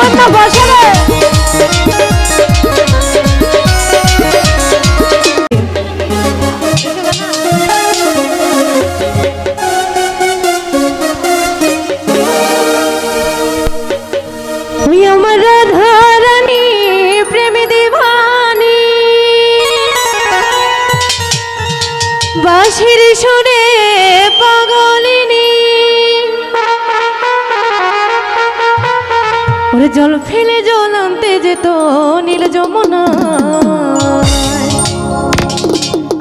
বন্যা বসাবে আমার রাধা রানী প্রেম দিবানী বাঁশির সুরে পাগলিনী ওরে জল ফেলে জল আনতে যেত নীল যমুনা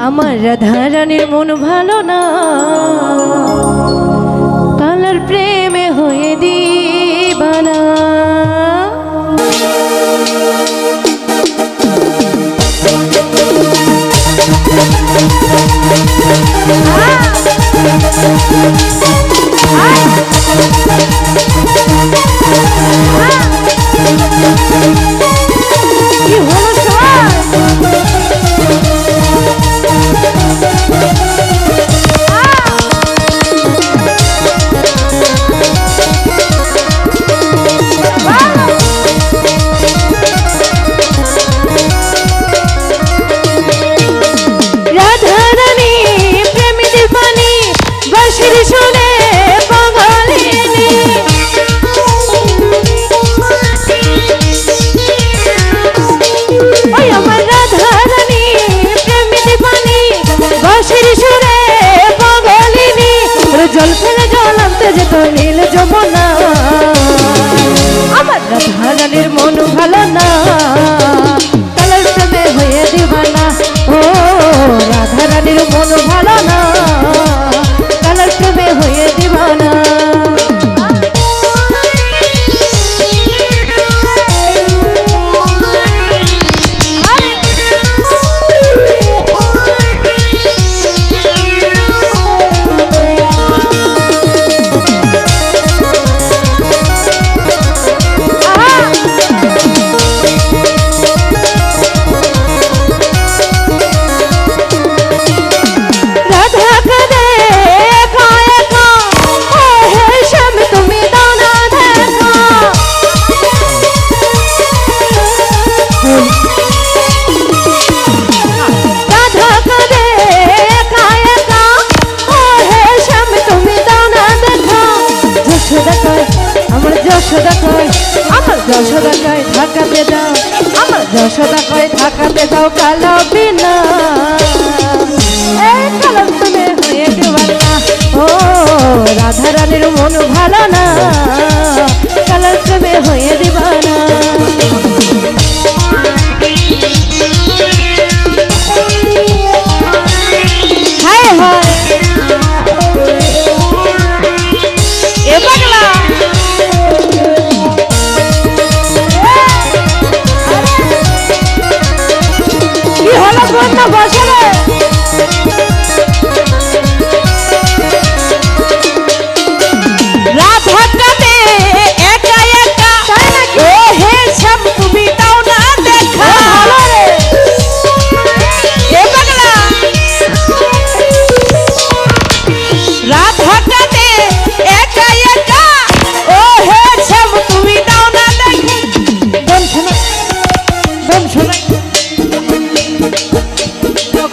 আমার রাধা রানীর মন ভালো না কালার প্রেমে হয়ে দিবানা কি হলো জল ফেলে জল আনতে যেত নীল যমুনা আমার রাধা রানীর মন ভালো না কালার প্রেমে হয়ে দিবানা ও রাধা রানীর মন ভালো না কালার প্রেমে হয়ে দিবানা যশোদা কয় থাকাতে দাও আমার যশোদা কয় থাকাতে দাও কালো বিনা এই কালো তুমি হয়ে দিবানা ও রাধা রানীর মন ভালো না কালো তুমি হয়ে দিবানা হায় হায় এ পাগলা বন্যা বসাবে রাত হাঁটাতে একা একা ও হে সব তুমি দাও না দেখা এ পাগলা রাত হাঁটাতে একা একা ও হে সব তুমি দাও না দেখা বল শোনা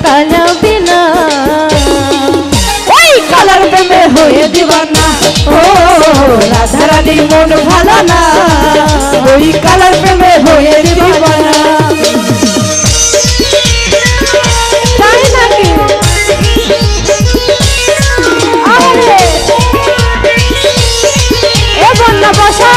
কালো বিনা ওই কালার প্রেমে হয়ে দিবানা ও রাধা রানীর মন ভালো না ওই কালার প্রেমে হয়ে দিবানা তাই নাকি এ বন্যা বসা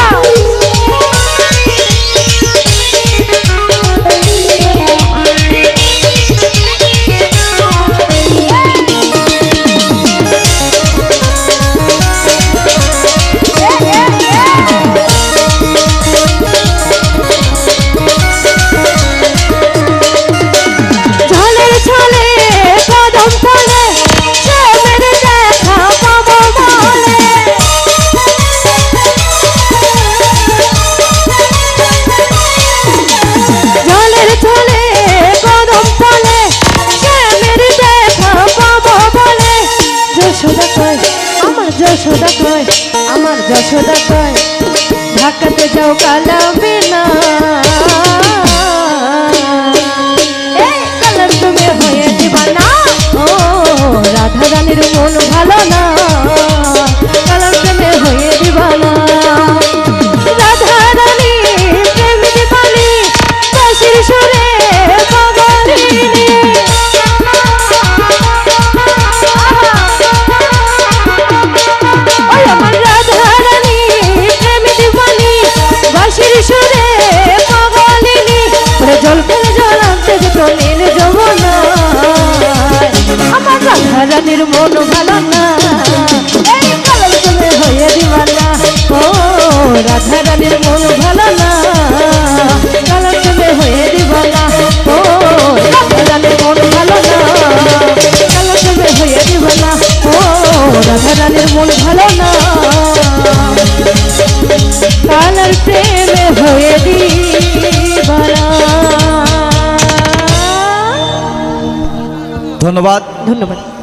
যশোদা কয় আমার যশোদা কয় ঢাকাতে যাও কালাবি বাঁশির সুরে পাগলিনী ওরে জল খেলে জল আনতে যেত নীল যমুনা আমার রাধা রানীর মন ভালো না এই কালার তুমি হয়ে দিবানা ও রাধা রানীর মন ভালো না কালার তুমি হয়ে দিবানা ও রাধা রানীর মন ভালো না কালার তুমি হয়ে দিবানা ও রাধা রানীর মন ভালো না কালার প্রেমে হয়ে দিবানা। ধন্যবাদ। ধন্যবাদ।